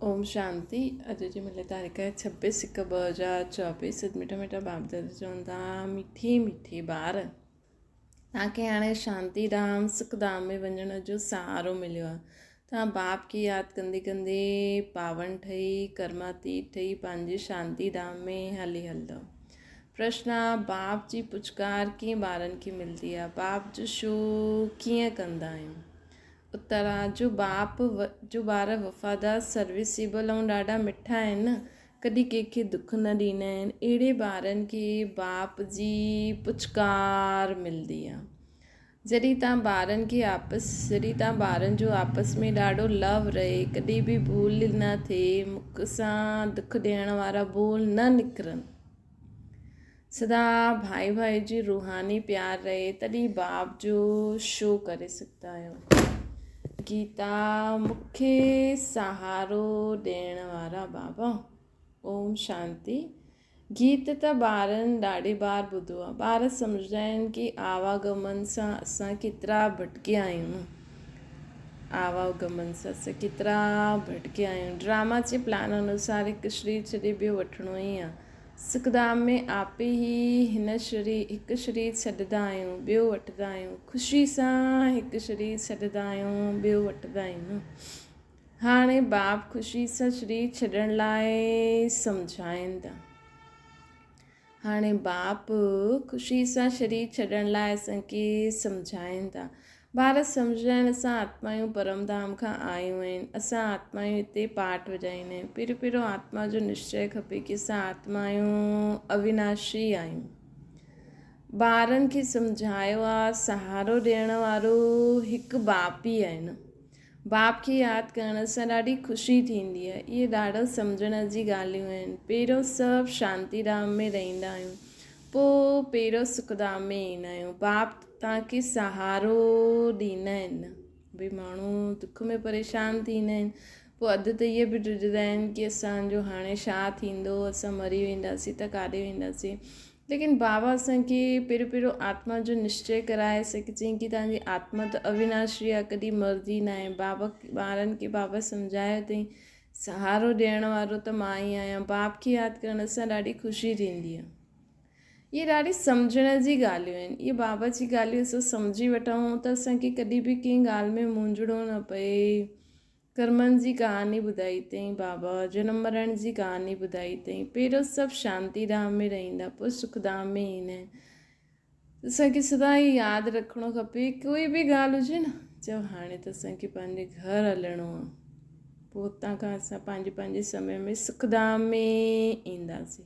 ओम शांति। अॼु जी मिले तारीख़ है 26/1/2024। मिठा मिठा बाप दादा चवनि था मिठी मिठी ॿार तव्हांखे हाणे शांतीधाम सुखधाम में वञण जो सहारो मिलियो आहे। तव्हां बाप खे यादि कंदे कंदे पावन ठही कर्मातीत ठही पंहिंजे शांतीधाम में हली हलंदव। प्रश्न आहे, बाप जी पुचकार कीअं ॿारनि खे मिलंदी आहे? बाप जो शो कीअं कंदा आहियूं? उत्तर आहे, जो ॿार वफ़ादार सर्विसेबल ऐं ॾाढा मिठा आहिनि न, कॾहिं कंहिंखे दुख न ॾींदा आहिनि, अहिड़े ॿारनि खे बाप जी पुचकार मिलंदी आहे। जॾहिं तव्हां ॿारनि जो आपस में ॾाढो लव रहे, कॾहिं बि भूल न थिए, मुख सां दुख ॾियण वारा बोल न निकिरनि, सदा भाई भाई जी रूहानी प्यार रहे, तॾहिं बाप जो शो करे सघंदा आहियो। गीता मूंखे सहारो ॾियण वारा बाबा। ओम शांति। गीत त ॿारनि ॾाढी बार ॿुधो आहे। ॿार सम्झंदा आहिनि कि आवागमन सां असां केतिरा भटकिया आहियूं। ड्रामा जे प्लान अनुसार हिकु शरीर छॾे ॿियो वठिणो ई आहे। सुखधाम में आपे ई हिकु शरीर छॾंदा आहियूं, ॿियो वठंदा आहियूं। ख़ुशी सां हिकु शरीर छॾंदा आहियूं, ॿियो वठंदा आहियूं। हाणे बाप ख़ुशी सां शरीर छॾण लाइ सम्झाइनि था। ॿार सम्झंदा आहिनि असां आत्मायूं परमधाम खां आयूं आहिनि, असां आत्मायूं हिते पाठ वॼाईंदा आहियूं। पहिरियों आत्मा जो निश्चय खपे कि असां आत्मायूं अविनाशी आहियूं। ॿारनि खे सम्झायो आहे, सहारो ॾियण वारो हिकु बाप ई आहे न। बाप खे यादि करण सां ॾाढी ख़ुशी थींदी आहे। इहे ॾाढो सम्झण जी ॻाल्हियूं आहिनि। पहिरियों सभु शांतीधाम में रहंदा आहियूं, पोइ पहिरियों सुखधाम में ईंदा आहियूं। बाप तव्हांखे सहारो ॾींदा आहिनि न। भई माण्हू दुख में परेशान थींदा आहिनि, पोइ अधु त इहे बि ॾिसंदा आहिनि कि असांजो हाणे छा थींदो, असां मरी वेंदासीं त काॾे वेंदासीं। लेकिन बाबा असांखे पहिरियों आत्मा जो निश्चय कराए चईं कि तव्हांजी आत्मा त अविनाशी आहे, कॾहिं मरदी न आहे। ॿारनि खे बाबा सम्झायो अथई, सहारो ॾियण वारो त मां ई आहियां। बाप खे यादि करण सां ॾाढी ख़ुशी थींदी आहे। इहे ॾाढी सम्झण जी ॻाल्हियूं आहिनि। इहे बाबा जी ॻाल्हियूं असां सम्झी वठूं त असांखे कॾहिं बि कंहिं ॻाल्हि में मुंझणो न पए। कर्मनि जी कहानी ॿुधाई अथई बाबा, जनम मरण जी कहानी ॿुधाई अथई। पहिरियों सभु शांतीधाम में रहंदा, पोइ सुखधाम में ईंदा आहिनि। असांखे सदा ई यादि रखिणो खपे, कोई बि ॻाल्हि हुजे न, चओ हाणे त असांखे पंहिंजे घर हलणो आहे, पोइ हुतां खां असां पंहिंजे समय में सुखधाम में ईंदासीं।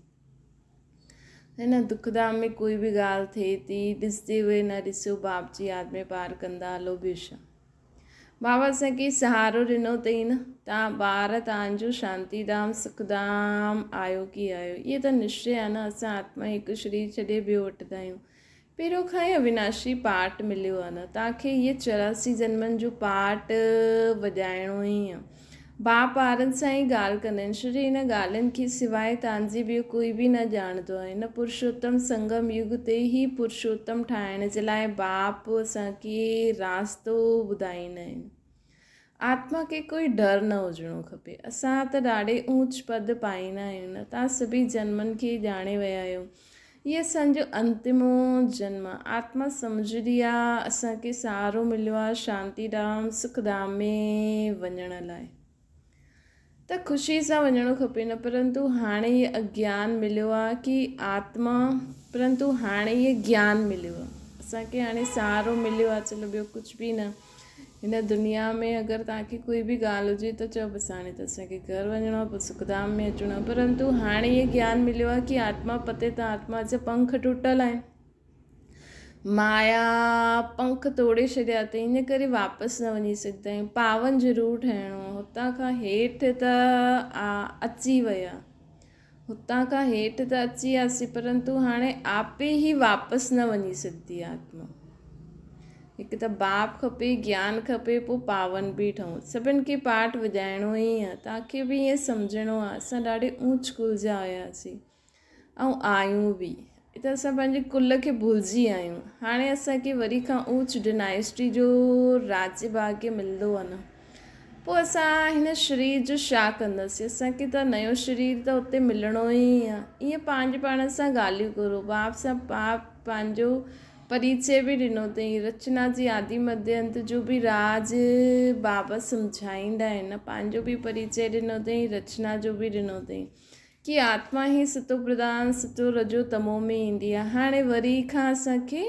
हिन दुखधाम में कोई बि ॻाल्हि थिए थी, ॾिसंदे हुए न ॾिसो, बाप जी यादि में पार कंदा हलो, ॿियो छा। बाबा असांखे सहारो ॾिनो अथई न, तव्हां ॿार तव्हांजो शांतीधाम सुखधाम आयो की आयो। इहे त निश्चय आहे न। असां आत्मा हिकु शरीर छॾे ॿियो वठंदा आहियूं। पहिरियों खां ई अविनाशी पाठ मिलियो आहे न। तव्हांखे इहे 84 जन्मनि जो पाठ वॼाइणो ई आहे। बाप ॿारनि सां ई ॻाल्हि कंदा आहिनि, छो जो हिन ॻाल्हियुनि खे सवाइ तव्हांजे ॿियो कोई बि न ॼाणंदो आहे। हिन पुरुषोत्तम संगम युग ते ई पुरुषोत्तम ठाहिण जे लाइ बाप असांखे रास्तो ॿुधाईंदा आहिनि। आत्मा खे कोई डर न हुजिणो खपे। असां त ॾाढे ऊच पद पाईंदा आहियूं न। तव्हां सभी जन्मनि खे ॼाणे विया आहियो। इहे असांजो अंतिमो जन्म आहे। आत्मा सम्झंदी आहे असांखे सहारो मिलियो आहे शांतीधाम सुखधाम में वञण लाइ, त ख़ुशी सां वञणो खपे न। परंतु हाणे इहे अज्ञान मिलियो आहे कि हाणे इहे ज्ञान मिलियो आहे असांखे। हाणे सहारो मिलियो आहे, चलो ॿियो कुझु बि न। हिन दुनिया में अगरि तव्हांखे कोई बि ॻाल्हि हुजे त चओ बसि हाणे त असांखे घर वञिणो आहे, पोइ सुखधाम में अचिणो आहे। परंतु हाणे इहे ज्ञान मिलियो आहे कि आत्मा पते त आत्मा जा पंख टुटल आहिनि। माया पंख तोड़े छॾिया अथई, इन करे वापसि न वञी सघंदा आहियूं। पावन ज़रूरु ठहिणो आहे। हुतां खां हेठि त अची वियासीं, परंतु हाणे आपे ई वापसि न वञी सघंदी आहे आत्मा। हिकु त बाप खपे, ज्ञान खपे, पोइ पावन बि ठहूं। सभिनि खे पाठ वॼाइणो ई आहे। तव्हांखे बि ईअं सम्झणो आहे असां ॾाढे ऊच कुल जा हुआसीं ऐं आहियूं बि। त असां पंहिंजे कुल खे भुलिजी आहियूं। हाणे असांखे वरी खां ऊच डिनाइस्टी जो राज्य भाग्य मिलंदो आहे न। पोइ असां हिन शरीर जो छा कंदासीं? असांखे त नयो शरीर त उते मिलणो ई आहे। ईअं पंहिंजे पाण सां ॻाल्हियूं करो। बाप सां बाप पंहिंजो परिचय बि ॾिनो अथई, रचना जी आदि मध्य अंत जो बि राज बाबा सम्झाईंदा आहिनि। पंहिंजो बि परिचय ॾिनो अथई, रचना जो बि ॾिनो अथई कि आत्मा ई सतो प्रधान सतो रजो तमो में ईंदी आहे। हाणे वरी खां असांखे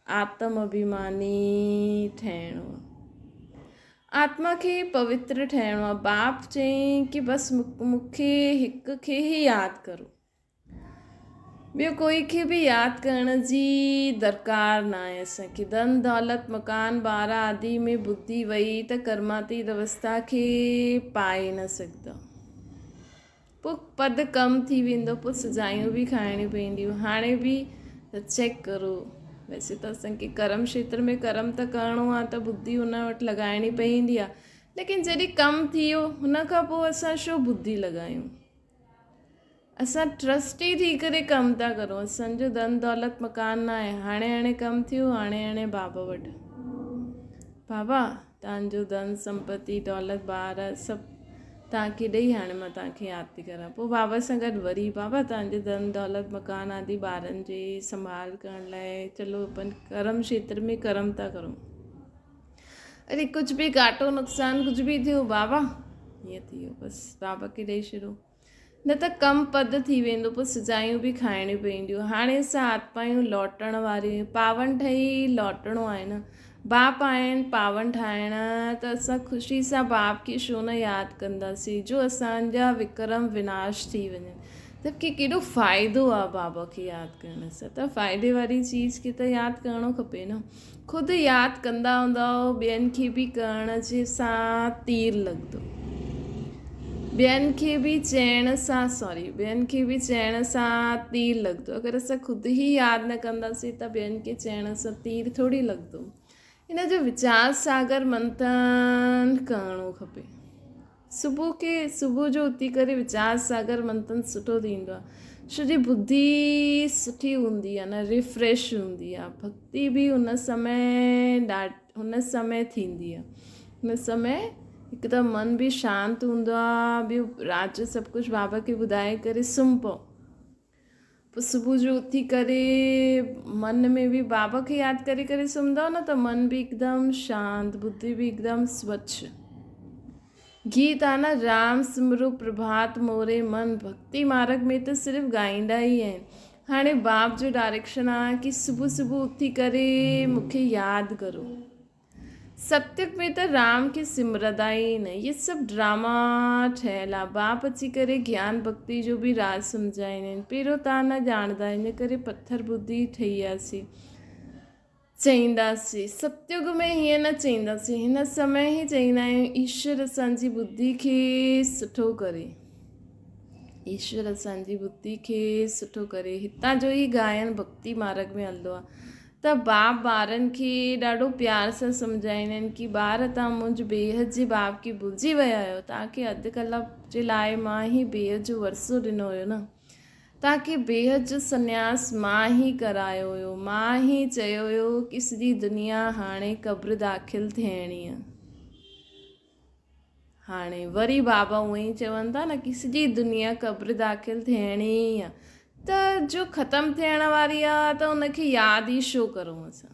आत्म अभिमानी ठहिणो आहे, आत्मा खे पवित्र ठहिणो आहे। बाप चयईं कि बसि मूंखे हिक खे ई यादि करो, ॿियो कोई खे बि यादि करण जी दरकार न आहे असांखे। धन दौलत मकान ॿार आदि में बुद्धि वई त कर्मातीत अवस्था खे पाए न सघंदा। पोइ पद कम थी वेंदो, पोइ सजायूं बि खाइणियूं पवंदियूं। हाणे बि त चेक करो, वैसे त असांखे कर्म क्षेत्र में कर्म त करिणो आहे त बुद्धि हुन वटि लॻाइणी पवंदी आहे, लेकिन जॾहिं कमु थी वियो हुन खां पोइ असां छो बुद्धि लॻायूं? असां ट्रस्टी थी करे कमु था करूं। असांजो धन दौलत मकान न आहे। हाणे कमु थियो, हाणे बाबा वटि, बाबा तव्हांजो धन संपत्ति दौलत ॿार सभु तव्हांखे ॾेई हाणे मां तव्हांखे यादि थी करां। पोइ बाबा सां गॾु वरी बाबा तव्हांजे धन दौलत मकान आदि ॿारनि जे संभाल करण लाइ चलो अपन कर्म क्षेत्र में कर्म था करूं। अरे कुझु बि घाटो नुक़सानु कुझु बि थियो, बाबा हीअं थी वियो, बसि बाबा खे ॾेई छॾो, न त कमु पद थी वेंदो, पोइ सजायूं बि खाइणियूं पवंदियूं। हाणे असां आत्मायूं लौटण वारियूं, पावन ठही लौटणो आहे न। बाप आहिनि पावन ठाहिण, त असां ख़ुशी सां बाप खे छो न यादि कंदासीं जो असांजा विक्रम विनाश थी वञनि। जबकि केॾो फ़ाइदो आहे बाबा खे यादि करण सां। त फ़ाइदे वारी चीज़ खे त यादि करिणो खपे न। ख़ुदि यादि कंदा हूंदा ॿियनि खे बि करण जे सां तीर लॻंदो, ॿियनि खे बि चइण सां तीर लॻंदो। अगरि असां ख़ुदि ई यादि न कंदासीं त ॿियनि खे चइण सां तीर थोरी लॻंदो। हिन जो वीचार सागर मंथन करिणो खपे। सुबुह जो उथी करे वीचार सागर मंथन सुठो थींदो आहे। छो जो बुद्धि सुठी हूंदी आहे न, रिफ्रेश हूंदी आहे। भक्ति बि हुन समय थींदी आहे। हुन समय हिकदमि मन बि शांति हूंदो आहे। ॿियो राति जो सभु कुझु बाबा खे ॿुधाए करे सुम्ही पओ। पोइ सुबुह जो उथी करे मन में बि बाबा खे यादि करे करे सुम्हंदव न त मन बि हिकदमि शांति, बुद्धि बि हिकदमि स्वच्छ। गीत आहे न, राम सिमरो प्रभात मोरे मन, भक्ति मार्ग में त सिर्फ़ु ॻाईंदा ई आहिनि। हाणे बाप जो डायरेक्शन आहे कि सुबुह उथी करे मूंखे यादि करो। सत्युग में त राम खे सिमरंदा ई न, इहे सभु ड्रामा ठहियलु आहे। बाप अची करे ज्ञान भक्ति जो बि राज सम्झाईंदा आहिनि। पहिरियों तव्हां न ॼाणंदा, इन करे पत्थर बुद्धि ठही वियासीं, चईंदासीं। सत्युग में हीअं न चईंदासीं, हिन समय ई चईंदा आहियूं ईश्वर असांजी बुद्धि खे सुठो करे, ईश्वर असांजी बुद्धि खे सुठो करे। हितां जो ई गायन भक्ति मार्ग में हलंदो आहे। त बाप ॿारनि खे ॾाढो प्यार सां सम्झाईंदा आहिनि कि ॿार तव्हां मुंहिंजे बेहद जे बाप खे भुलिजी विया आहियो। तव्हांखे अधु कलाक जे लाइ मां ई बेहद जो वरसो ॾिनो हुयो न, तव्हांखे बेहद जो सन्यास मां ई करायो हुयो। मां ई चयो हुयो कि सॼी दुनिया हाणे क़ब्र दाख़िल थियणी आहे। हाणे वरी बाबा उअं ई चवनि था न कि सॼी दुनिया क़ब्र दाख़िल थियणी आहे। त जो ख़तमु थियण वारी आहे त उनखे यादि ई छो करूं असां?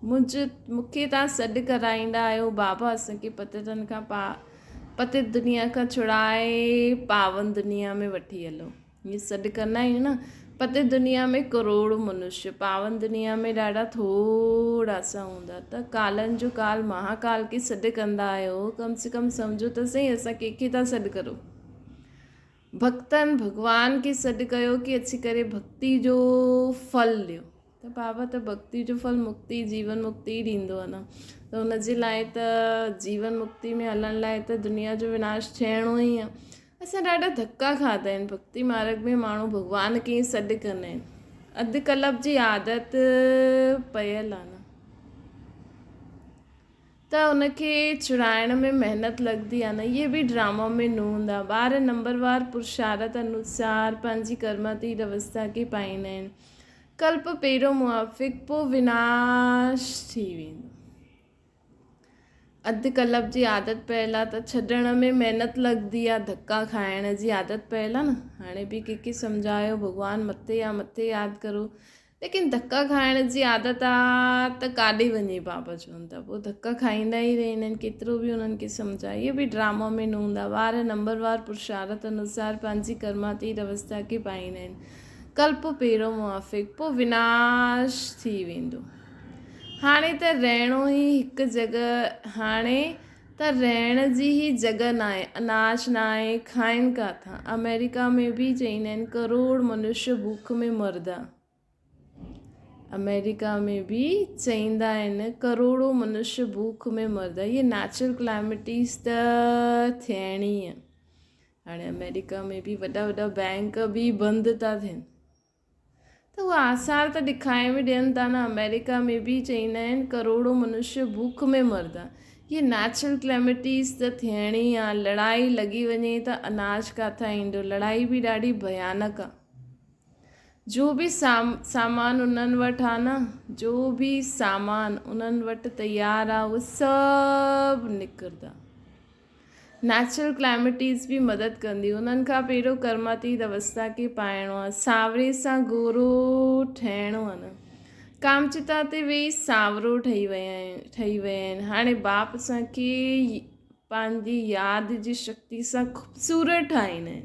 मूंखे तव्हां सॾु कराईंदा आहियो, बाबा असांखे पतितनि खां पतित दुनिया खां छुड़ाए पावन दुनिया में वठी हलो। हीअं सॾु कंदा आहियूं न। पतित दुनिया में करोड़ों मनुष्य, पावन दुनिया में ॾाढा थोड़ा सा हूंदा। त कालनि जो काल महाकाल खे सॾु कंदा आहियो, कम से कम सम्झो त सही असां कंहिंखे था सॾु करो? भक्तनि भॻवान खे सॾु कयो कि अची करे भक्ति जो फल ॾियो। त बाबा त भक्ति जो फल मुक्ति, जीवन मुक्ति ॾींदो आहे न। त हुनजे लाइ त जीवन मुक्ति में हलण लाइ त दुनिया जो विनाश थियणो ई आहे। असां ॾाढा धक्का खाधा आहिनि। भक्ति मार्ग में माण्हू भॻवान खे सॾु कंदा आहिनि। अधु कल्प जी आदत पयल आहे न, त उनखे छुड़ाइण में महिनत लॻंदी आहे न। इहे बि ड्रामा में न हूंदा। ॿार नंबरवार पुरुषार्थ अनुसार पंहिंजी कर्मातीत अवस्था खे पाईंदा आहिनि। कल्प पहिरियों मुआफ़िक़, पोइ विनाश थी वेंदो। अधु कलाक जी आदत पयल आहे त छॾण में महिनत लॻंदी आहे, धक्का खाइण जी आदत पयल आहे न। हाणे बि कंहिंखे सम्झायो भॻवानु मथे आहे, मथे यादि करो, लेकिन धक्का खाइण जी आदत आहे त काॾे वञे बाबा चवनि था, पोइ धक्का खाईंदा ई रहंदा आहिनि, केतिरो बि उन्हनि खे सम्झाए। इहे बि ड्रामा में न हूंदा, ॿार नंबरवार पुरुषार्थ अनुसार पंहिंजी कर्मातीत अवस्था खे पाईंदा आहिनि। कल्प पहिरियों मुआफ़िक़, पोइ विनाश थी वेंदो। हाणे त रहणो ई हिकु जॻह, हाणे त रहण जी ई जॻह न आहे, अनाज न आहे, खाइनि किथां। अमेरिका में बि चईंदा आहिनि करोड़ मनुष्य भूख में मरदा। अमेरिका में बि चईंदा आहिनि करोड़ों मनुष्य भूख में मरदा। इहे नेचुरल क्लाइमिटीज़ त थियणी आहे। हाणे अमेरिका में बि वॾा वॾा बैंक बि बंदि था थियनि, त उहा आसार त ॾेखारे बि ॾियनि था न। अमेरिका में बि चईंदा आहिनि करोड़ों मनुष्य भूख में मरदा। इहे नेचुरल क्लैमिटीज़ त थियणी आहे। लड़ाई लॻी वञे त अनाज किथां ईंदो, लड़ाई बि ॾाढी भयानक आहे। जो बि सामान उन्हनि वटि आहे न, जो बि सामान उन्हनि वटि तयारु आहे, उहे सभु निकिरंदा। नेचुरल क्लाइमिटीज़ बि मदद कंदी। उन्हनि खां पहिरियों कर्मातीत अवस्था खे पाइणो आहे, सावरे सां गोरो ठहिणो आहे न। कामचिता ते वेही सावरो ठही विया आहिनि। हाणे बाप असांखे पंहिंजी यादि जी शक्ति सां ख़ूबसूरत ठाहींदा आहिनि।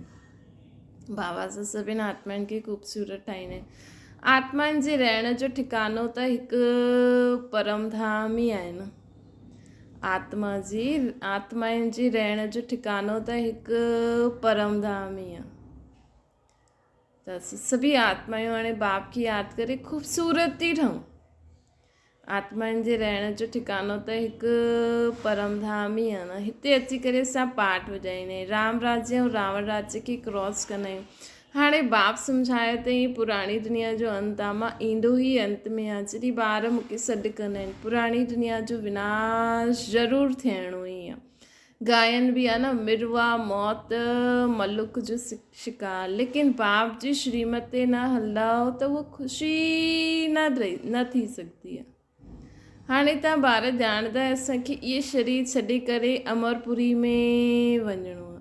बाबा सां सभिनि आत्माउनि खे ख़ूबसूरत ठाहींदा आहिनि। आत्माउनि जे रहण जो ठिकानो त हिकु परमधाम ई आहे न। आत्माउनि जी रहण जो ठिकानो त हिकु परमधाम ई आहे। त सभी आत्मायूं हाणे बाप खे यादि करे ख़ूबसूरत थी ठहूं। आत्माउनि जे रहण जो ठिकानो त हिकु परमधाम ई आहे न। हिते अची करे असां पाठ वॼाईंदा आहियूं, राम राज्य ऐं रावण राज्य खे क्रॉस कंदा आहियूं। हाणे बाप सम्झायो अथई पुराणी दुनिया जो अंत आहे, मां ईंदो ई अंत में आहे। जॾहिं ॿार मूंखे सॾु कंदा आहिनि, पुराणी दुनिया जो विनाश ज़रूरु थियणो ई आहे। गायन बि आहे न, मिरवा मौत मलुक जो शिकार, लेकिन बाप जी श्रीमत ते न हलंदो त उहा ख़ुशी न थी सघंदी आहे। हाणे तव्हां ॿार ॼाणंदा असांखे इहे शरीर छॾे करे अमरपुरी में वञिणो आहे।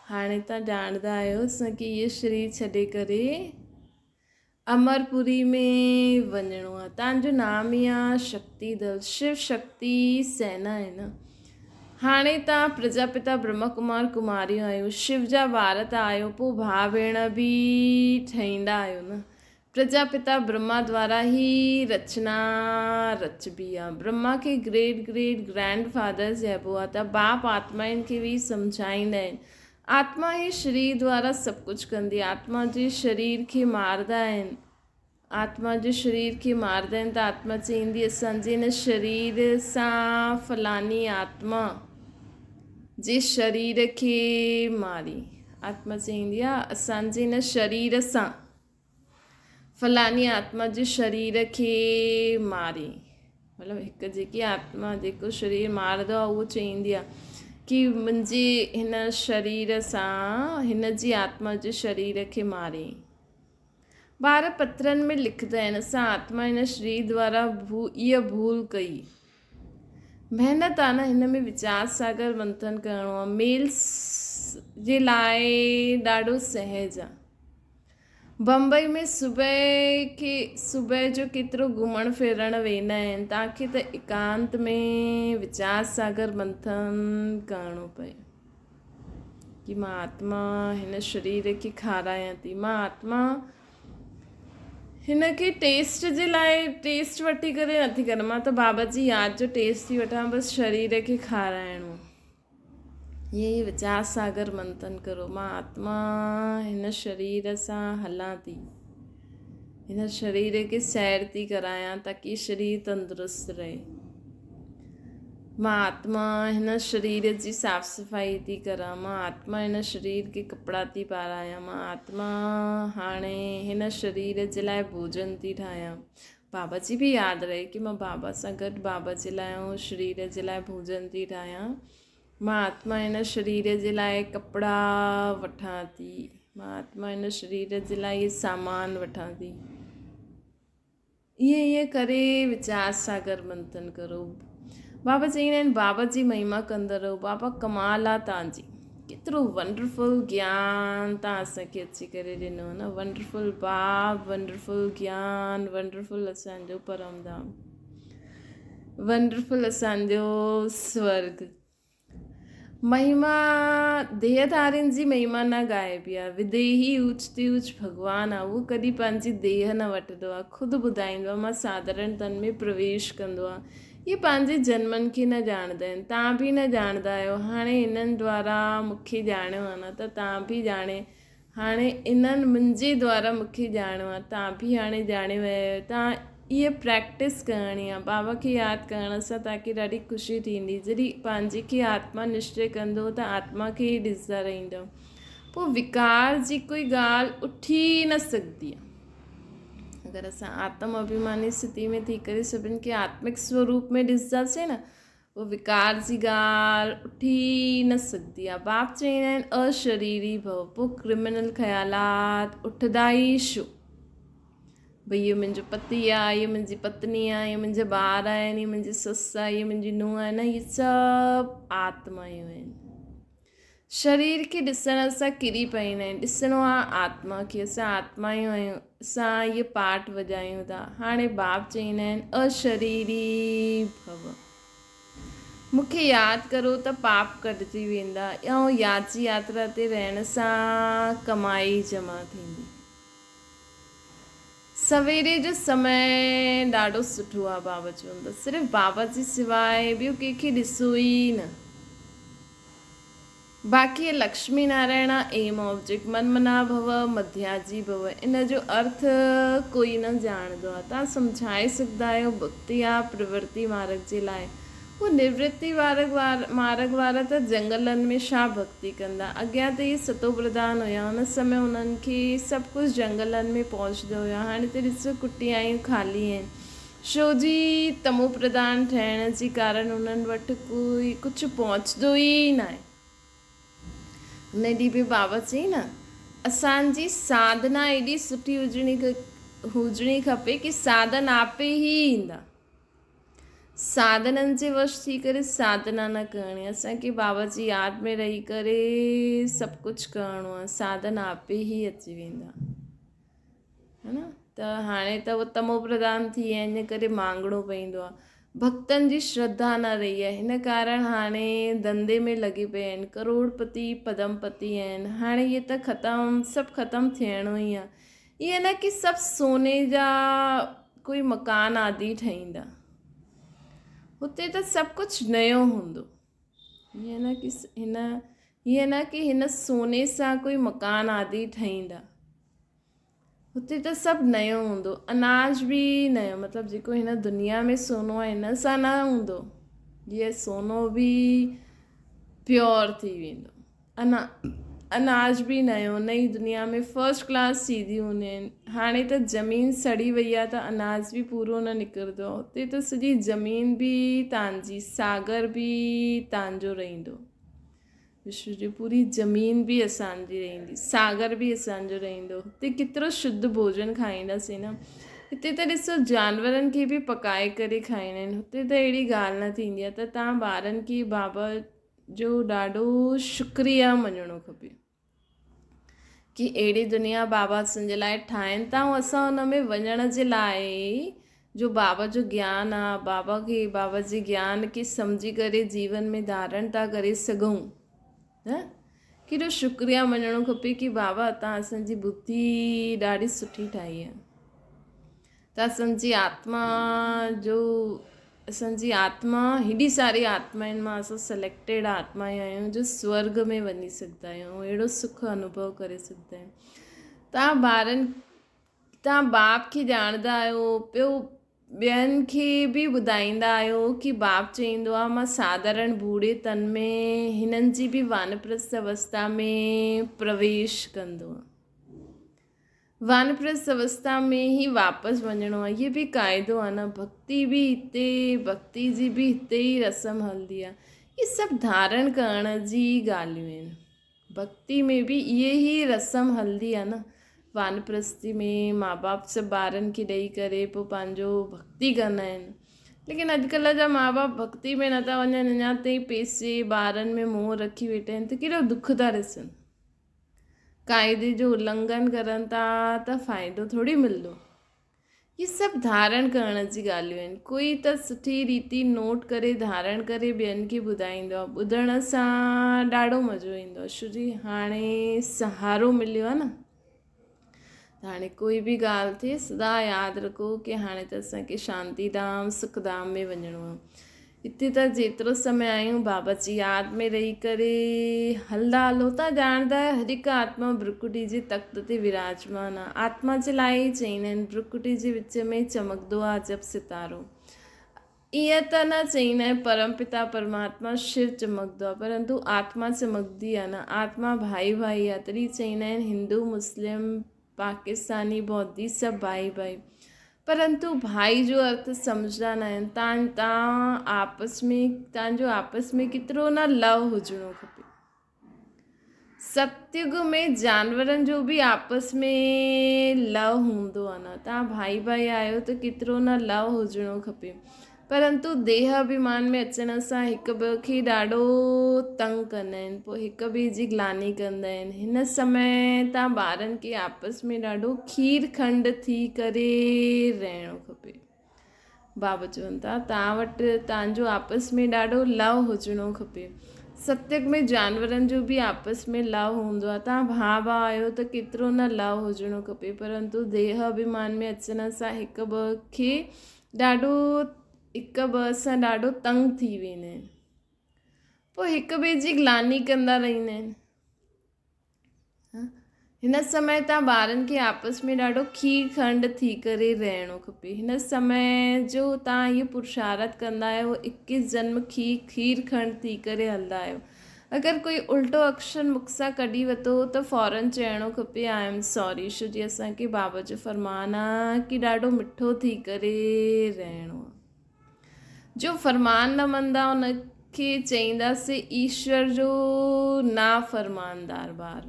हाणे तव्हां ॼाणंदा आहियो असांखे इहे शरीर छॾे करे अमरपुरी में वञिणो आहे। तव्हांजो नाम ई आहे शक्ति दल, शिव शक्ति सेना आहे न। हाणे तव्हां प्रजापिता ब्रह्मा कुमार कुमारियूं आहियो, शिव जा ॿार त आहियो, पोइ भाउ भेण बि ठहींदा आहियो न। प्रजापिता ब्रह्मा द्वारा ई रचना रचबी आहे। ब्रह्मा खे ग्रेट ग्रैंड फादर चइबो आहे। त बाप आत्माउनि खे बि सम्झाईंदा आहिनि, आत्मा ई शरीर द्वारा सभु कुझु कंदी। आत्मा जे शरीर खे मारंदा आहिनि, आत्मा जे शरीर खे मारंदा आहिनि त आत्मा चईंदी असांजे हिन शरीर सां फलानी आत्मा जे शरीर खे मारी। आत्मा चईंदी आहे असांजे हिन शरीर सां फलानी आत्मा जे शरीर खे मारी। मतिलबु हिकु जेकी आत्मा जेको शरीर मारंदो आहे उहो चईंदी आहे कि मुंहिंजे हिन शरीर सां हिन जी आत्मा जे शरीर खे मारे। ॿार पत्रनि में लिखंदा आहिनि असां आत्मा हिन शरीर द्वारा इहा भूल कई। महिनत आहे न, हिन में वीचार सागर मंथन करिणो आहे। मेल्स जे लाइ ॾाढो सहज आहे। बम्बई में सुबुह जो केतिरो घुमणु फिरणु वेंदा आहिनि। तव्हांखे त एकांत में वीचार सागर मंथन करिणो पए कि मां आत्मा हिन शरीर खे खारायां थी, मां आत्मा हिन खे टेस्ट जे लाइ टेस्ट वठी करे नथी कयां, मां त बाबा जी यादि जो टेस्ट थी वठां, बसि शरीर खे खाराइणो। इहे ई वीचार सागर मंथन करो। मां आत्मा हिन शरीर सां हलां थी, हिन शरीर खे सैर थी करायां ताकी शरीर तंदुरुस्त रहे। मां आत्मा हिन शरीर जी साफ़ सफ़ाई थी करां, मां आत्मा हिन शरीर खे कपिड़ा थी पारायां, मां आत्मा हाणे हिन शरीर जे लाइ भोजन थी ठाहियां। बाबा जी बि यादि रहे कि मां बाबा सां गॾु बाबा जे लाइ ऐं शरीर जे लाइ भोजन थी ठाहियां। मां आत्मा हिन शरीर जे लाइ कपिड़ा वठां थी, मां आत्मा हिन शरीर जे लाइ इहे सामान वठां थी। ईअं करे वीचार सागर मंथन करो। बाबा चईंदा आहिनि बाबा जी महिमा कंदा रहो, बाबा कमाल आहे तव्हांजी, केतिरो वंडरफुल ज्ञान तव्हां असांखे अची करे ॾिनो न। वंडरफुल बाप, वंडरफुल ज्ञान, वंडरफुल असांजो परमधाम, वंडरफुल असांजो स्वर्ग। महिमा देहधारियुनि जी महिमा न ॻाइबी आहे। विदेही ऊचती ऊच भॻवानु आहे, उहो कॾहिं पंहिंजी देह न वठंदो आहे, ख़ुदि ॿुधाईंदो आहे मां साधारण तन में प्रवेश कंदो आहे। इहे पंहिंजे जन्मनि खे न ॼाणंदा आहिनि, तव्हां बि न ॼाणंदा आहियो। हाणे इन्हनि द्वारा मूंखे ॼाणियो आहे न, त तव्हां बि ॼाणे, हाणे इन्हनि मुंहिंजे द्वारा मूंखे ॼाणियो आहे, तव्हां बि हाणे ॼाणे विया आहियो। तव्हां इहा प्रैक्टिस करणी आहे। बाबा खे यादि करण सां तव्हांखे ॾाढी ख़ुशी थींदी। जॾहिं पंहिंजे खे आत्मा निश्चय कंदो त आत्मा खे ई ॾिसंदा रहंदव, पोइ विकार जी कोई ॻाल्हि उथी न सघंदी आहे। अगरि असां आत्म अभिमानी स्थिति में थी करे सभिनि खे आत्मिक स्वरूप में ॾिसंदासीं न, वो विकार जी ॻाल्हि उथी न सघंदी आहे। बाप चईंदा आहिनि अशरीरी भव, पोइ क्रिमिनल ख़्यालात उथंदा ई छो? भई इहो मुंहिंजो पति आहे, इहा मुंहिंजी पत्नी आहे, इहे मुंहिंजा ॿार आहिनि, इहा मुंहिंजी ससु आहे, इहा मुंहिंजी नुंहुं आहे, न इहे सभु आत्मायूं आहिनि। शरीर खे ॾिसण सां किरी पवंदा आहिनि, ॾिसणो आहे आत्मा खे। असां आत्मायूं आहियूं, असां इहे पाठ वॼायूं था। हाणे बाप चईंदा आहिनि अशरीरी भव, मूंखे यादि करो त पाप कटिजी वेंदा, ऐं यादि जी यात्रा ते रहण सां कमाई जमा थींदी। सवेरे जो समय ॾाढो सुठो आहे। बाबा चवंदा सिर्फ़ु बाबा जी सवाइ ॿियो कंहिंखे ॾिसो ई न। बाक़ी लक्ष्मी नारायण एम ऑब्जेक्ट, मन मना भव मध्याजी भव, इन जो अर्थ कोई न ॼाणंदो आहे। तव्हां सम्झाए सघंदा आहियो भक्ति या प्रवृत्ति मार्ग जे लाइ। उहो निवृत्ति मार्ग वारा त जंगलनि में छा भक्ति कंदा। अॻियां त इहे सतो प्रधान हुया, हुन समय उन्हनि खे सभु कुझु जंगलनि में पहुचंदो हुया। हाणे त ॾिसो कुटियायूं ख़ाली आहिनि, छो जी तमो प्रधान ठहिण जे कारण उन्हनि वटि कोई कुझु पहुचंदो ई न आहे। हुन ॾींहुं बि बाबा चई न, असांजी साधना एॾी सुठी हुजणी खपे कि साधन आपे ई ईंदा। साधननि जे वश थी करे साधना न करणी, असांखे बाबा जी यादि में रही करे सभु कुझु करिणो आहे। साधन आपे ई अची वेंदा, है न। त हाणे त उहो तमो प्रधान थी विया, इन करे मांगणो पवंदो आहे। भक्तनि जी श्रद्धा न रही आहे, हिन कारण हाणे धंधे में लॻी पिया आहिनि, करोड़पति पदमपति आहिनि। हाणे इहे त सभु ख़तमु थियणो ई आहे। इहे न कि सभु सोने जा कोई मकान आदि ठाहींदा, हुते त सभु कुझु नयो हूंदो। हीअं न कि हिन सोने सां कोई मकान आदि ठाहींदा, हुते त सभु नयो हूंदो। अनाज बि नयो, मतिलबु जेको हिन दुनिया में सोनो आहे हिन सां न हूंदो, जीअं सोनो बि प्योर थी वेंदो। अनाज बि नयो, नई दुनिया में फर्स्ट क्लास चीज़ूं हूंदियूं आहिनि। हाणे त ज़मीन सड़ी वई आहे त अनाज बि पूरो न निकिरंदो आहे। हुते त सॼी ज़मीन बि तव्हांजी, सागर बि तव्हांजो रहंदो, विश्व जी पूरी ज़मीन बि असांजी रहंदी, सागर बि असांजो रहंदो। हुते केतिरो शुद्ध भोजन खाईंदासीं न। हिते त ॾिसो जानवरनि खे बि पकाए करे खाईंदा आहिनि, हुते त अहिड़ी ॻाल्हि न थींदी आहे। त तव्हां ॿारनि खे बाबा जो ॾाढो शुक्रिया मञिणो खपे कि अहिड़ी दुनिया बाबा असांजे लाइ ठाहिनि था, ऐं असां हुन में वञण जे लाइ जो बाबा जो ज्ञान आहे, बाबा जे ज्ञान खे सम्झी करे जीवन में धारण था करे सघूं। केॾो शुक्रिया मञिणो खपे कि बाबा तव्हां असांजी बुद्धि ॾाढी सुठी ठाही आहे। त असांजी आत्मा हेॾी सारी आत्माउनि मां असां सिलेक्टेड आत्मायूं आहियूं जो स्वर्ग में वञी सघंदा आहियूं, अहिड़ो सुख अनुभव करे सघंदा आहियूं। तव्हां बाप खे ॼाणंदा आहियो, ॿियो ॿियनि खे बि ॿुधाईंदा आहियो कि बाप चईंदो आहे मां साधारण बूढ़े तन में हिननि जी बि वानप्रस्थ अवस्था में प्रवेश कंदो आहे। वानप्रस्थ अवस्था में ई वापसि वञिणो आहे, इहे बि क़ाइदो आहे न। भक्ति जी बि हिते ई रस्म हलंदी आहे। इहे सभु धारण करण जी ॻाल्हियूं आहिनि। भक्ति में बि इहे ई रस्म हलंदी आहे न। वानप्रस्थी में माउ बाप सभु ॿारनि खे ॾेई करे पोइ पंहिंजो भक्ति कंदा आहिनि। लेकिन अॼुकल्ह जा माउ बाप भक्ति में नथा वञनि, अञा ताईं पैसे ॿारनि में मोह रखी वेठा आहिनि, त केॾो दुख था ॾिसनि। क़ाइदे जो उल्लंघन करनि था त फ़ाइदो थोरी मिलंदो। ये सभु धारण करण जी ॻाल्हियूं आहिनि। कोई त सुठी रीति नोट करे धारण करे ॿियनि खे ॿुधाईंदो आहे, ॿुधण सां ॾाढो मज़ो ईंदो आहे। छो जी हाणे सहारो मिलियो आहे न, त हाणे कोई बि ॻाल्हि थिए सदा यादि रखो कि हाणे त असांखे शांतीधाम सुखधाम में वञिणो आहे। हिते त जेतिरो समय आहियूं बाबा जी यादि में रही करे हलंदा हलो था। ॼाणंदा हर हिकु आत्मा ब्रकुटी जे तख़्त ते विराजमान आहे। आत्मा जे लाइ ई चईंदा आहिनि ब्रकुटी जे विच में चमकंदो आहे जब सितारो। ईअं त न चईंदा आहिनि परमपिता परमात्मा शिव चमकंदो आहे, परंतु आत्मा चमकंदी आहे न। आत्मा भाई भाई आहे, तॾहिं चईंदा आहिनि हिंदू मुस्लिम पाकिस्तानी बौद्धी सभु भाई भाई। परंतु भाई जो अर्थ सम्झंदा न आहिनि। तव्हां आपस में तव्हांजो आपस में केतिरो न लव हुजणो खपे। सतयुग में जानवरनि जो बि आपस में लव हूंदो आहे न। तव्हां भाई भाई आहियो त केतिरो न लव हुजणो खपे। परंतु देह अभिमान में अचण सां हिक ॿिए खे ॾाढो तंग कंदा आहिनि, पोइ हिक ॿिए जी ग्लानी कंदा आहिनि। हिन समय तव्हां ॿारनि खे आपस में ॾाढो खीर खंड थी करे रहणो खपे। बाबा चवनि था तव्हां वटि तव्हांजो आपस में ॾाढो लव हुजणो खपे। सत्युग में जानवरनि जो बि आपस में लव हूंदो आहे। तव्हां भाउ भाउ आहियो त केतिरो न लव हुजणो खपे, परंतु देह अभिमान में अचण सां हिक ॿिए खे हिक ॿिए सां ॾाढो तंग थी वेंदा आहिनि, पोइ हिक ॿिए जी ग्लानी कंदा रहंदा आहिनि। हिन समय तव्हां ॿारनि खे आपस में ॾाढो खीर खंड थी करे रहणो खपे। हिन समय जो तव्हां इहो पुरुषार्थ कंदा आहियो 21 जन्म खीर खंड थी करे हलंदा आहियो। अगरि कोई उल्टो अक्षर मुख सां कढी वरितो त फ़ौरन चइणो खपे आई एम सॉरी। छो जी असांखे बाबा जो फरमान आहे कि ॾाढो मिठो थी करे रहणो आहे। जो फरमान न मञंदा उनखे चईंदासीं ईश्वर जो ना फरमानदार ॿार।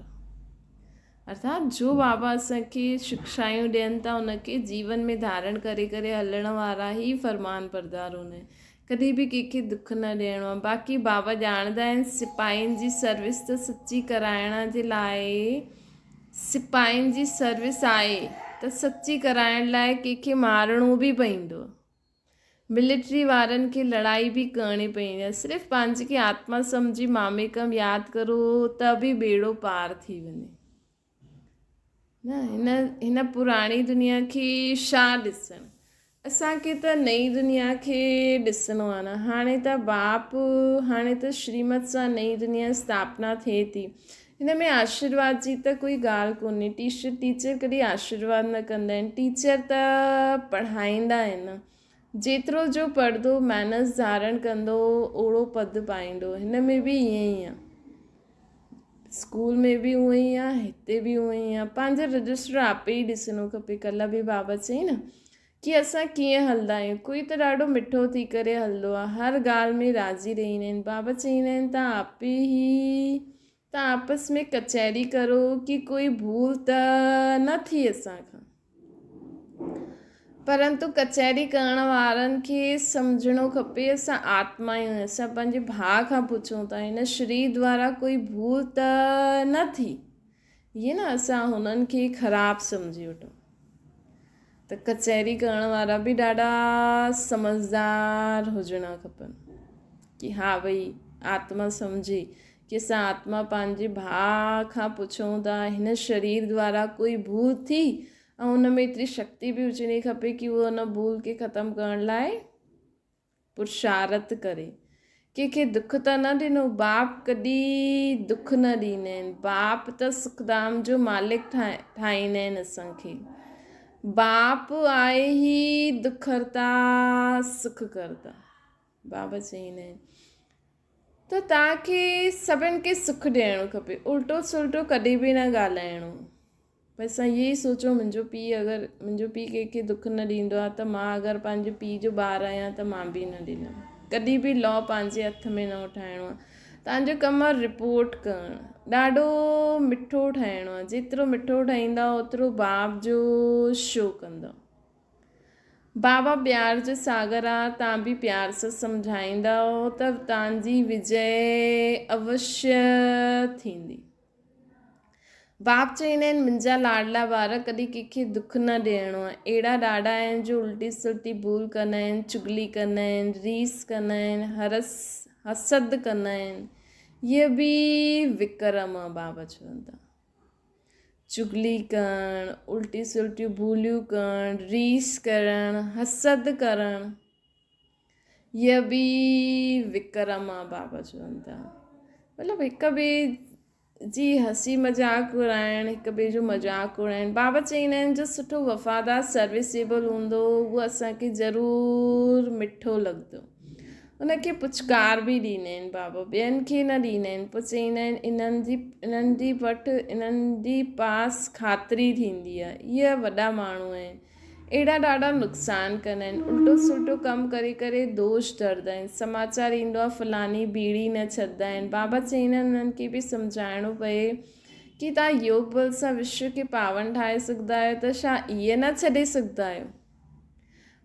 अर्थात जो बाबा असांखे शिक्षायूं ॾियनि था उनखे जीवन में धारण करे करे हलण वारा ई फरमान बरदार हूंदा आहिनि। कॾहिं बि कंहिंखे दुख न ॾियणो आहे। बाक़ी बाबा ॼाणंदा आहिनि सिपाहियुनि जी सर्विस त सची कराइण जे लाइ सिपाहियुनि जी सर्विस आहे त सची कराइण लाइ कंहिंखे मारणो बि पवंदो। मिलिट्री वारनि खे लड़ाई बि करणी पवंदी आहे। सिर्फ़ु पंहिंजे खे आत्मा सम्झी मामेकम यादि करो त बि बेड़ो पार थी वञे न। हिन पुराणी दुनिया खे छा ॾिसणु, असांखे त नई दुनिया खे ॾिसणो आहे न। हाणे त श्रीमत सां नई दुनिया स्थापना थिए थी। हिन में आशीर्वाद जी त कोई ॻाल्हि कोन्हे। टीचर कॾहिं आशीर्वाद न कंदा आहिनि। टीचर त पढ़ाईंदा आहिनि। जेतिरो जो पढ़ंदो मैनर्स धारण कंदो ओड़ो पद पाईंदो। हिन में बि ईअं ई आहे, स्कूल में बि उअं ई आहे, हिते बि उअं ई आहे। पंहिंजो रजिस्टर आपे ई ॾिसणो खपे। कल्ह बि बाबा चई न कि असां कीअं हलंदा आहियूं। कोई त ॾाढो मिठो थी करे हलंदो आहे, हर ॻाल्हि में राज़ी रहंदा आहिनि। बाबा चईंदा आहिनि तव्हां आपस में कचहरी करो कि कोई भूल त न थी असांखां। परंतु कचहरी करण वारनि खे सम्झणो खपे असां आत्मा आहियूं। असां पंहिंजे भाउ खां पुछूं था, हिन शरीर द्वारा कोई भूल त न थी। इहे न असां हुननि खे ख़राबु सम्झी वठूं। त कचहरी करण वारा बि ॾाढा समझदार हुजणा खपनि कि हा भई आत्मा सम्झे कि असां आत्मा पंहिंजे भाउ खां पुछूं था हिन शरीर द्वारा कोई भूल थी, ऐं हुन में एतिरी शक्ति बि हुजणी खपे कि उहो हुन भूल खे ख़तमु करण लाइ पुरुषार्थ करे। कंहिंखे दुख त न ॾिनो। बाप कॾहिं दुख न ॾींदा आहिनि। बाप त सुखधाम जो मालिक ठाहींदा आहिनि असांखे। बाप आहे ई दुख हरता सुख करता। बाबा चईंदा आहिनि त तव्हांखे सभिनि खे सुख ॾियणो खपे, उल्टो सुल्टो कॾहिं बि न ॻाल्हाइणो। पर असां इहे ई सोचो मुंहिंजो पीउ कंहिंखे दुख न ॾींदो आहे त मां अगरि पंहिंजे पीउ जो ॿारु आहियां त मां बि न ॾींदमि। कॾहिं बि लॉ पंहिंजे हथ में न उठाइणो आहे। तव्हांजो कमु आहे रिपोर्ट करणु, ॾाढो मिठो ठाहिणो आहे। जेतिरो मिठो ठाहींदा ओतिरो बाप जो शो कंदा। बाबा प्यार जो सागर आहे, तव्हां बि प्यार सां सम्झाईंदव त तव्हांजी विजय अवश्य थींदी। बाप चईंदा आहिनि मुंहिंजा लाडला ॿार कॾहिं कंहिंखे दुख न ॾियणो आहे। अहिड़ा ॾाढा आहिनि जो उल्टी सुल्टी भूल कंदा आहिनि, चुगली कंदा आहिनि, रीस कंदा आहिनि, हसद कंदा आहिनि। इहे बि विक्रम आहे, बाबा चवनि था। चुगली करणु, उल्टी सुल्टियूं भूलियूं करणु, रीस करणु, हसद करणु, इहा बि विक्रम आहे, बाबा चवनि था। मतिलबु हिक ॿिए जी हसी मज़ाक उड़ाइणु, हिक ॿिए जो मज़ाक उड़ाइणु। बाबा चईंदा आहिनि जो सुठो वफ़ादार सर्विसेबल हूंदो उहो असांखे ज़रूरु मिठो लॻंदो। उनखे पुचकार बि ॾींदा आहिनि बाबा, ॿियनि खे न ॾींदा आहिनि। पोइ चईंदा आहिनि इन्हनि जी पास ख़ातिरी थींदी आहे। इहे वॾा माण्हू आहिनि, अहिड़ा ॾाढा नुक़सानु कंदा आहिनि, उल्टो सुल्टो कमु करे करे दोष धरंदा आहिनि। समाचार ईंदो आहे फलानी बीड़ी न छॾंदा आहिनि। बाबा चईंदा आहिनि उन्हनि खे बि सम्झाइणो पए कि तव्हां योग बल सां विश्व खे पावन ठाहे सघंदा आहियो त छा इहे न छॾे सघंदा आहियो।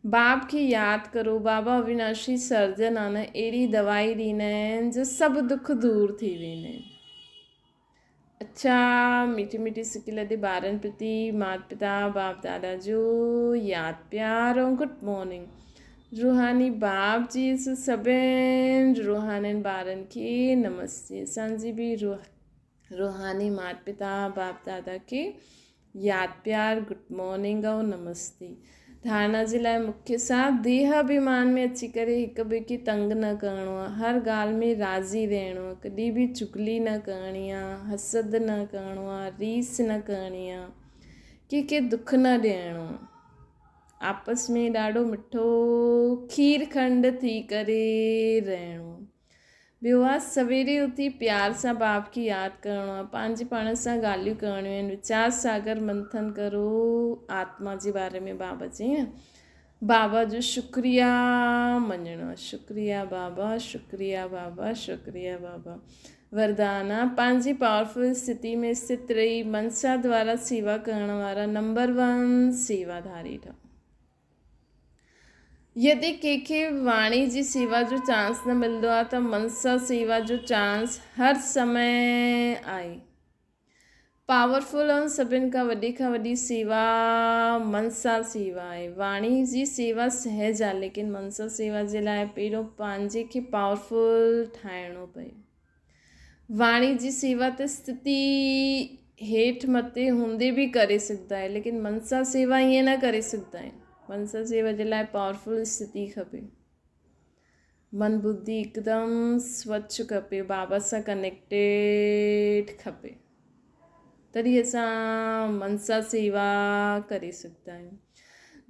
बाप खे यादि करो, बाबा अविनाशी सर्जन आहे न, अहिड़ी दवाई ॾींदा आहिनि जो सभु दुख दूरि थी वेंदा आहिनि। अच्छा, मीठी मीठी सिकी लधी ॿारनि प्रति माता पिता बाप दादा जो यादि प्यार ऐं गुड मॉर्निंग। रूहानी बाप जी सभिनि रूहाननि ॿारनि खे नमस्ते। असांजी बि रूहानी माता पिता बाप दादा खे यादि प्यार, गुड मॉर्निंग ऐं नमस्ते। धारणा जे लाइ मुख्य साथ देह अभिमान में अची करे हिक ॿिए खे तंग न करिणो आहे, हर ॻाल्हि में राज़ी रहणो आहे, कॾहिं बि चुगली न करणी आहे, हसद न करिणो आहे, रीस न करणी आहे, कंहिंखे दुख न ॾियणो आहे, आपस में ॾाढो मिठो खीर खंड थी करे रहणो। ॿियो आहे सवेरे उथी प्यार सां बाप खे यादि करिणो आहे, पंहिंजे पाण सां ॻाल्हियूं करणियूं आहिनि, वीचार सागर मंथन करो आत्मा जे बारे में। बाबा चई बाबा जो शुक्रिया मञणो आहे, शुक्रिया बाबा, शुक्रिया बाबा, शुक्रिया बाबा। वरदाना पंहिंजी पावरफुल स्थिति में स्थित रही मनसा द्वारा सेवा करण वारा नंबर 1 सेवाधारी ठहो। यदि कंहिंखे वाणी जी सेवा जो चांस न मिलंदो आहे त मनसा सेवा जो चांस हर समय आहे। पावरफुल ऐं सभिनि खां वॾी सेवा मनसा सेवा आहे। वाणी जी सेवा सहज आहे, लेकिन मनसा सेवा जे लाइ पहिरियों पंहिंजे खे पावरफुल ठाहिणो पए। वाणी जी सेवा त स्थिति हेठि मथे हूंदे बि करे सघंदा आहे, लेकिन मनसा सेवा ईअं न करे सघंदा आहिनि। मनसा सेवा जे लाइ पावरफुल स्थिति खपे, मन बुद्धि हिकदमि स्वच्छ खपे, बाबा सां कनेक्टेड खपे, तॾहिं असां मनसा सेवा करे सघंदा आहियूं।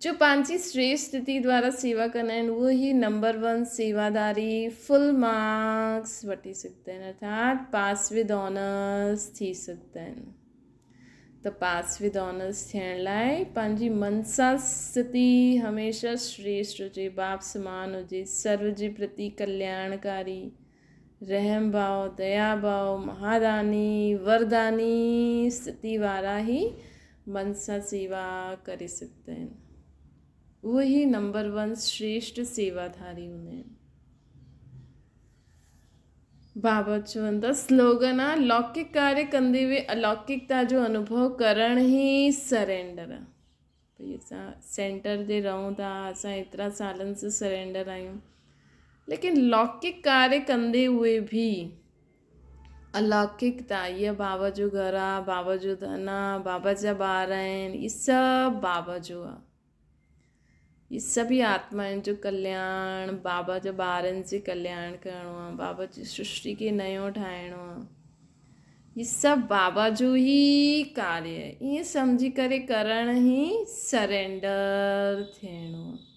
जो पंहिंजी श्रेष्ठ स्थिति द्वारा सेवा कंदा आहिनि उहे ई नंबर 1 सेवादारी फुल मार्क्स वठी सघंदा आहिनि, अर्थात पास विद ऑनर्स थी सघंदा आहिनि। त पास विद ऑनर्स थियण लाइ पंहिंजी मनसा स्थिति हमेशह श्रेष्ठ हुजे, बाप समान हुजे, सर्व जे प्रति कल्याणकारी, रहम भाव, दया भाव, महादानी, वरदानी स्थिति वारा ही मनसा सेवा करे सघंदा आहिनि। उहे ई नंबर 1 श्रेष्ठ सेवाधारी हूंदा आहिनि। बाबा चवनि था स्लोगन आहे लौकिक कार्य कंदे हुए अलौकिकता जो अनुभव करण ही सरेंडर आहे। भई असां सेंटर ते रहूं था, असां एतिरा सालनि से सरेंडर आहियूं, लेकिन लौकिक कार्य कंदे हुए भी अलौकिकता, इहा बाबा जो घर आहे, बाबा जो धन आहे, बाबा जा ॿार आहिनि, इहे सभु बाबा जो आहे। ये सभी आत्माउनि जो कल्याण, बाबा जे ॿारनि जे कल्याण करिणो आहे, बाबा जी सृष्टि खे नयो ठाहिणो आहे, ये सभु बाबा जो ई कार्य आहे। ईअं सम्झी करे करण ई सरेंडर थियणो आहे।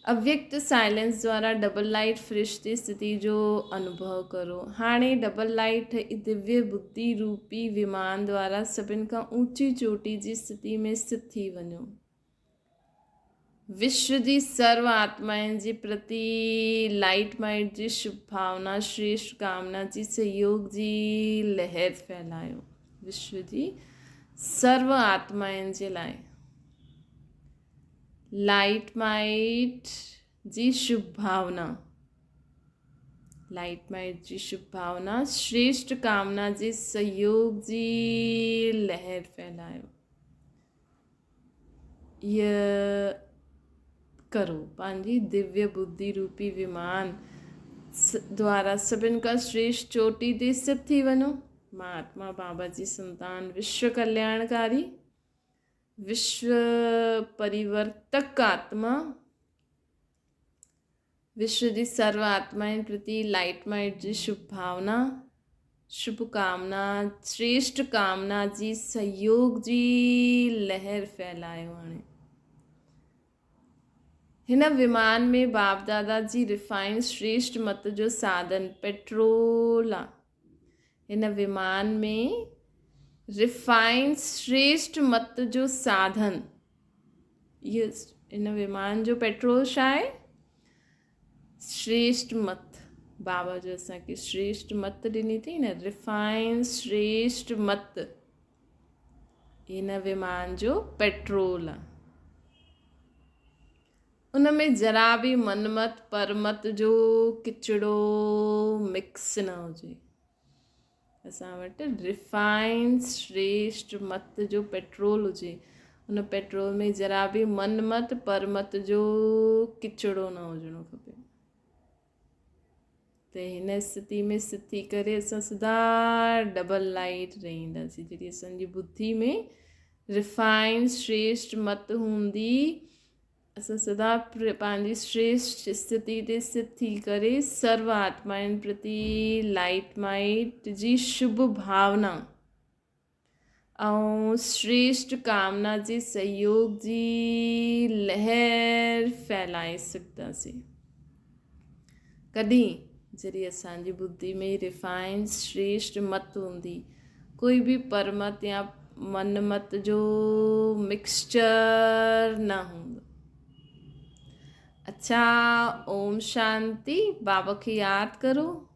अव्यक्त साइलेंस द्वारा डबल लाइट फरिश्ते स्थिति जो अनुभव करो। हाणे डबल लाइट दिव्य बुद्धि रूपी विमान द्वारा सभिनि खां ऊंची चोटी जी स्थिति में स्थित थी वञो। विश्व जी सर्व आत्माउनि जे प्रति लाइट माइट जी शुभ भावना, श्रेष्ठ कामना जी सहयोग जी लहर फैलायो। विश्व जी सर्व आत्माउनि जे लाइ लाइट माइट जी शुभ भावना, लाइट माइट जी शुभ भावना, श्रेष्ठ कामना जी सहयोग जी लहर फैलायो। यह करो पंहिंजी दिव्य बुद्धि रूपी विमान द्वारा सभिनि खां श्रेष्ठ चोटी ते स्थित थी वञो। महात्मा बाबा जी संतान, विश्व कल्याणकारी, विश्व परिवर्तक आत्मा, विश्व जी सर्व आत्माउनि प्रति लाइट माइट जी शुभ भावना, शुभकामना, श्रेष्ठ कामना जी सहयोग जी लहर फैलायो। हाणे हिन विमान में बाप दादा जी रिफाइंड श्रेष्ठ मत जो साधन पेट्रोल आहे। हिन विमान में रिफाइंड श्रेष्ठ मत जो साधन, ये हिन विमान जो पेट्रोल छा आहे? श्रेष्ठ मत। बाबा जो असांखे श्रेष्ठ मत ॾिनी अथई न, रिफाइंड श्रेष्ठ मत, हिन विमान जो पेट्रोल आहे। उन में जरा भी मनमत परमत जो किचिड़ो मिक्स न हुजे। असां वटि रिफाइंड श्रेष्ठ मत जो पेट्रोल हुजे, उन पेट्रोल में जरा भी मनमत परमत जो किचिड़ो न हुजणो खपे। त हिन स्थिति में स्थित थी करे असां सदा डबल लाइट रहंदासीं। जॾहिं असांजी बुद्धि में रिफाइंड श्रेष्ठ मत हूंदी, असां सदा पंहिंजी श्रेष्ठ स्थिति ते स्थित थी करे सर्व आत्माउनि प्रति लाइट माइट जी शुभ भावना ऐं श्रेष्ठ कामना जे सहयोग जी लहर फैलाए सघंदासीं। कॾहिं? जॾहिं असांजी बुद्धि में रिफाइंड श्रेष्ठ मत हूंदी, कोई भी परमत या मनमत जो मिक्सचर न हूंदो। अच्छा, ओम शांति। बाबा खे यादि करो।